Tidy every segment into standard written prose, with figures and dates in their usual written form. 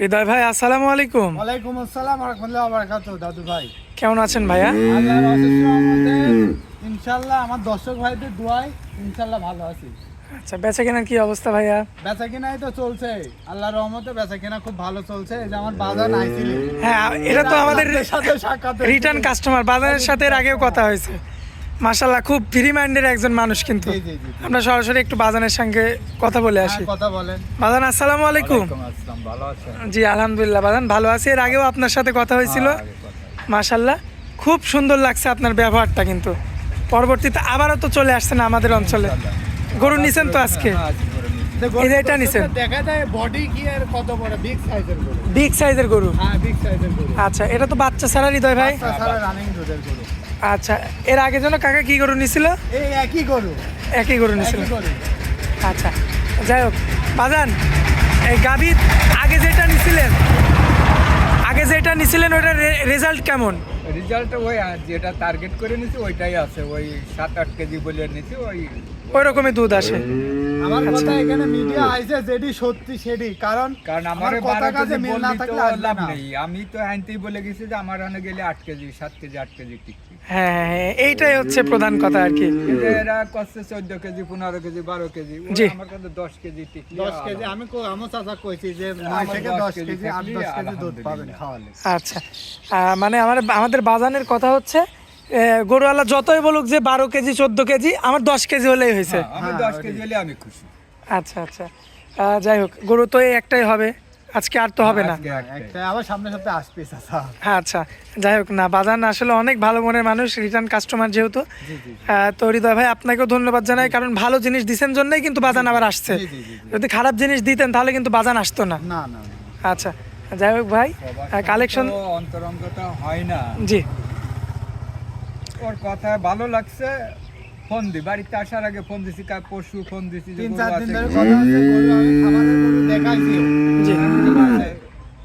হৃদয় ভাই, আসসালামু আলাইকুম। ওয়ালাইকুম আসসালাম ওয়া রাহমাতুল্লাহি ওয়া বারাকাতুহু। দাদু ভাই, কেমন আছেন ভাইয়া? আল্লাহর অশেষ রহমতে ইনশাআল্লাহ আমার দর্শক ভাইদের দোয়ায় ইনশাআল্লাহ ভালো আছি। আচ্ছা, বেচা কেনার কি অবস্থা ভাইয়া? বেচা কেনাই তো চলছে, আল্লাহর রহমতে বেচা কেনা খুব ভালো চলছে। এই যে আমার বাজার আইছিল, হ্যাঁ, এটা তো আমাদের সাথে সাক্ষাৎ রিটার্ন কাস্টমার। বাজারের সাথে এর আগেও কথা হয়েছে। মাশাআল্লাহ, খুব ফ্রি মাইন্ডের একজন মানুষ। কিন্তু জি, জি, জি, জি। আমরা সরাসরি একটু বাজানের সঙ্গে কথা বলে আসি। কথা বলেন। বাজান, আসসালামু আলাইকুম। আসসালাম, ভালো আছেন? জি আলহামদুলিল্লাহ বাজান, ভালো আছি। এর আগেও আপনার সাথে কথা হয়েছিল। মাশাআল্লাহ, খুব সুন্দর লাগছে আপনার ব্যবহারটা। কিন্তু পরবর্তীতে আবারও তো চলে আসছেন আমাদের অঞ্চলে। গরু নিছেন তো আজকে? এই যে এটা নিছেন, দেখা যায় বডি কি আর কত বড়, বিগ সাইজের গরু। বিগ সাইজের গরু। হ্যাঁ, বিগ সাইজের গরু। আচ্ছা, এটা তো বাচ্চা ছাড়া হৃদয় ভাই? সারা রানিং দুধের গরু। আচ্ছা, এর আগে যেন কাকা কি গরু নিছিল? এই একই গরু, একই গরু নিছিল। একই গরু। আচ্ছা, যাই হোক বাজান, এই গাভী আগে যেটা নিছিলেন ওটার রেজাল্ট কেমন? রেজাল্ট ওই যেটা টার্গেট করে নিছি ওইটাই আছে, ওই 7-8 কেজি বলে নিছি, ওই রকমই দুধ আসে। আমার কথা এখানে মিডিয়া আইছে যেটি সত্যি সেটি, কারণ কারণ আমার আমার কথা 12 কাজে কেজি মিল না বললি তো থাকলে আসবে লাভ না। নেই। আমি তো আনতেই বলে গেছি যে আমার ওখানে গেলে 8 কেজি 7 কেজি 8 কেজি টিকছি। হ্যাঁ হ্যাঁ হ্যাঁ, এইটাই হচ্ছে প্রধান কথা আর কি। কিন্তু এরা করছে 14 কেজি 15 কেজি 12 কেজি, ওরা জি। আমার কাছে 10 কেজি টিকলি। 10 কেজি আমি আমার চাচা কইছি যে 9 থেকে 10 কেজি 8-10 কেজি দুধ পাবেন খাওয়ালে। আচ্ছা, মানে আমাদের বাজানের কথা হচ্ছে, গরুওয়ালা যতই বলুক যে 12 কেজি 14 কেজি, আমার 10 কেজি হলেই হয়েছে। আমি 10 কেজি হলে আমি খুশি। আচ্ছা আচ্ছা, যাই হোক, গরু তো এই একটাই হবে আজকে, আর তো হবে না। আজকে একটাই। একটা আবার সামনে সপ্তাহে আসবে চাচা। হ্যাঁ, আচ্ছা, যাই হোক না, বাজান আসলে অনেক ভালো মনের মানুষ, রিটার্ন কাস্টমার যেহেতু। জি, জি। তো হৃদয় ভাই, আপনাকেও ধন্যবাদ জানাই, কারণ ভালো জিনিস দিছেন জন্যই কিন্তু বাজান আবার আসছে। জি, জি, জি, জি। যদি খারাপ জিনিস দিতেন তাহলে কিন্তু বাজান আসতো না। না না না। আচ্ছা, যাই হোক ভাই, সবার কালেকশন। সাথে তো অন্তরঙ্গতা হয় না। জি, ওর কথা ভালো লাগছে, ফোন দি, বাড়িতে আসার আগে ফোন দিছি, পরশু ফোন দিছি যে 3-4 গরু দিন আছে ধরে কি? কথা হচ্ছে, গরু আমি খামারের গরু দেখাইছি। জি।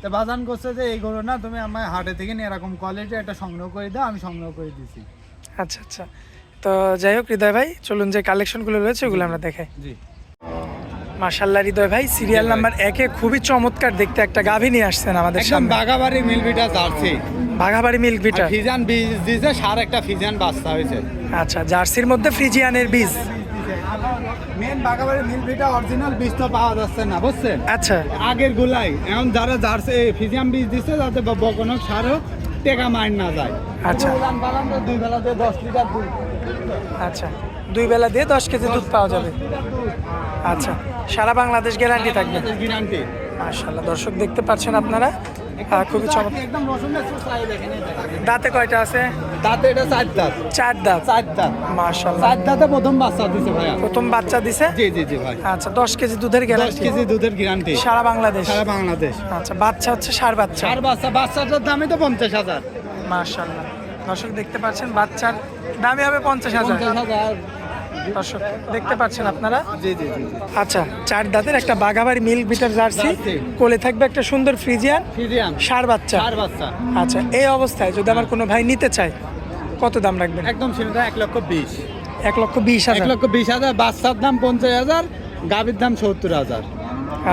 তো বাজান করছে যে এই গরু না, তুমি আমার হাটে থেকে নিয়ে এরকম কোয়ালিটি একটা সংগ্রহ করে দাও, আমি সংগ্রহ করে দিছি। আচ্ছা আচ্ছা, তো যাই হোক হৃদয় ভাই, চলুন যে কালেকশনগুলো রয়েছে ওগুলো আমরা দেখাই। জি। মাশাআল্লাহ হৃদয় ভাই, সিরিয়াল নাম্বার 1-এ খুবই চমৎকার দেখতে একটা গাভী নিয়ে আসছেন আমাদের একদম সামনে। বাগাবাড়ি মিলবিটা জার্সি। বাঘাবাড়ি মিল্ক বিটার। ফিজান বীজ দিছে, সার একটা ফিজান বাচ্চা হয়েছে। আচ্ছা, জার্সির মধ্যে ফ্রিজিয়ানের বীজ। মেন বাগাবাড়ি মিলবিটা অরিজিনাল বীজ তো পাওয়া যাচ্ছে না, বুঝছেন? আচ্ছা আগের গুলাই এখন যারা জার্সি ফিজিয়াম বীজ দিচ্ছে, যাতে বকনক সার হোক, টেকা মার না যায়। আচ্ছা। উলান পালান তো 2 বেলাতে 10 লিটার দুধ। আচ্ছা, 2 বেলা দিয়ে 10 কেজি দুধ পাওয়া যাবে। 10 লিটার দুধ। আচ্ছা, সারা বাংলাদেশ গ্যারান্টি থাকবে। গ্যারান্টি। মাশাআল্লাহ, দর্শক দেখতে পাচ্ছেন আপনারা, খুবই চমৎকার। একদম রসুনের সুসাই দেখেন এই দেখেন। দাঁতে কয়টা আছে? দাঁতে এটা 4 দাঁত। 4 দাঁত। 4 দাঁত। মাশাআল্লাহ, 4 দাঁতে প্রথম বাচ্চা দিছে ভাইয়া। প্রথম বাচ্চা দিছে। জি জি জি ভাই। আচ্ছা, 10 কেজি দুধের 10 গ্যারান্টি কেজি দুধের গ্যারান্টি সারা বাংলাদেশ। সারা বাংলাদেশ। আচ্ছা, বাচ্চা হচ্ছে ষাঁড় বাচ্চা। আর বাচ্চাটার দামই তো 50,000। মাশাআল্লাহ, দর্শক দেখতে পাচ্ছেন, বাচ্চার দামই হবে 50,000। 50,000। দর্শক দেখতে পাচ্ছেন আপনারা। জি জি জি। আচ্ছা, 4 দাঁতের একটা বাঘাবাড়ি মিল্ক বিটার জার্সি, জার্সি। কোলে থাকবে একটা সুন্দর ফ্রিজিয়ান ফিজিয়াম। ষাঁড় বাচ্চা। আর বাচ্চা। আচ্ছা, এই অবস্থায় যদি আমার কোনো ভাই নিতে চায়, কত দাম রাখবেন? একদম সীমিত 1,20,000। 1,20,000। 1,20,000। বাচ্চার দাম 50,000, গাভীর দাম 70,000।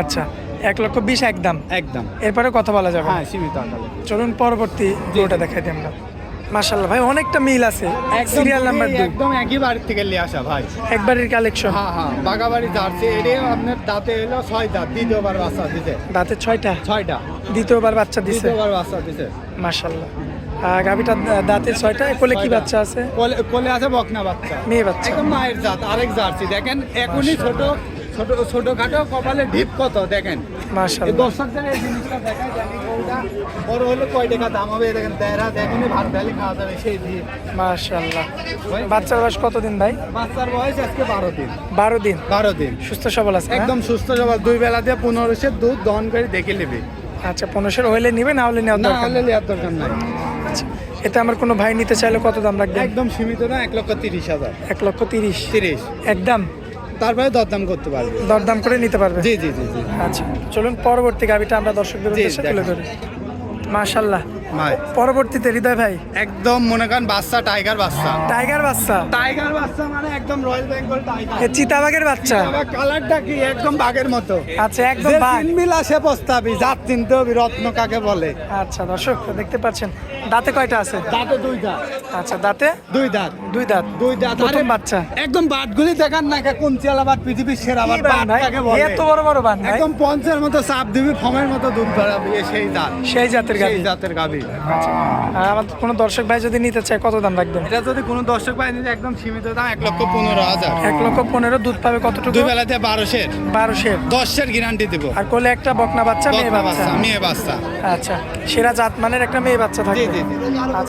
আচ্ছা, 1,20,000 একদম। একদম। এরপরে কথা বলা যাবে। হ্যাঁ, সীমিত আকারে। চলুন পরবর্তী গরুটা দেখাই দিই আমরা। মাশাআল্লাহ ভাই, অনেকটা মিল আছে। সিরিয়াল নাম্বার 2, একদম একই বাড়ি থেকে নিয়ে আসা ভাই। একবারের কালেকশন। হ্যাঁ হ্যাঁ, বাগাবাড়ি জার্সি। এটাও আপনার দাঁতে এলো 6 দাঁত, দ্বিতীয়বার বাচ্চা দিতে। দাঁতে 6টা, 6টা। দ্বিতীয়বার বাচ্চা দিছে। দ্বিতীয়বার বাচ্চা দিতে। মাশাআল্লাহ, গাভিটা দাঁতে 6টা, কোলে কি 6টা। বাচ্চা আছে? কোলে আছে বকনা বাচ্চা। মেয়ে বাচ্চা। একদম মায়ের জাত, আরেক জার্সি। দেখেন এখনই ছোট ছোট ছোটখাটো কপালে ঢিপ কত দেখেন। এই মাশাআল্লাহ, দর্শকদের এই জিনিসটা দেখায়, জানি কোনটা বড় হলে কয় টাকা দাম হবে। দেখেন তেরা দেখেন, ভাত ডালি খাওয়া যাবে সেই দিয়ে। মাশাআল্লাহ। বাচ্চার বয়স কতদিন ভাই? বাচ্চার বয়স আজকে 12 দিন। 12 দিন। 12 দিন। সুস্থ সবল আছে না? একদম সুস্থ সবল। 2 বেলা দিয়ে 15 দুধ দহন করে দেখে নেবে। আচ্ছা, 15 হইলে নিবে, না হলে নেওয়ার না দরকার হলে নেই। নেওয়ার দরকার নাই। আচ্ছা, এতে আমার কোনো ভাই নিতে চাইলে কত দাম রাখবেন? একদম সীমিত না, 1,30,000। 1,30,000 30। একদম। তারপরে দরদাম করতে পারবে। দরদাম করে নিতে পারবে। জি জি জি জি। আচ্ছা, চলুন পরবর্তী গাভিটা আমরা দর্শকদের জি, উদ্দেশ্যে তুলে দেখান। ধরি। মাশাআল্লাহ, ভাই পরবর্তীতে হৃদয় ভাই একদম মনে করেন বাচ্চা টাইগার বাচ্চা টাইগার বাচ্চা, টাইগার বাচ্চা মানে একদম রয়্যাল বেঙ্গল টাইগার। এ চিতাবাঘের বাচ্চা। আবার কালারটা কি একদম বাঘের মতো। আচ্ছা, একদম যে বাঘ। চিনবিল আসে প্রস্তাবি, জাত চিনতে হবে, রত্ন কাকে বলে। আচ্ছা দর্শক দেখতে পাচ্ছেন, দাঁতে কয়টা আছে? দাঁতে দুই দাঁত। আচ্ছা, দাঁতে দুই দাঁত। দুই দাঁত। দুই দাঁত। প্রথম আরে বাচ্চা। একদম বাটগুলি দেখান না, কোন চেলাবাট পৃথিবীর সেরা বাট, কি বান বাট ভাই? কাকে বলে। এত বড় বড় বান ভাই। একদম পঞ্চের মতো চাপ দিবি, ফমের মতো দুধ বাড়াবি, সেই জাত। সেই জাতের গাভী। সেই জাতের গাভী। আর আমার কোনো দর্শক ভাই যদি নিতে চায় কত দাম রাখবেন? এটা যদি কোনো দর্শক পায় নিতে একদম সীমিত দাম 1,15,000। 1,15,000। দুধ পাবে কতটুকু? দুই বেলাতে 1200 1200। 10-এর গ্যারান্টি দেবো। আর কোলে একটা বকনা বাচ্চা, মেয়ে বকনা বাচ্চা। বাচ্চা, মেয়ে বাচ্চা। আচ্ছা, সেরা জাত মানের একটা মেয়ে বাচ্চা জি থাকবে। জি জি। আচ্ছা।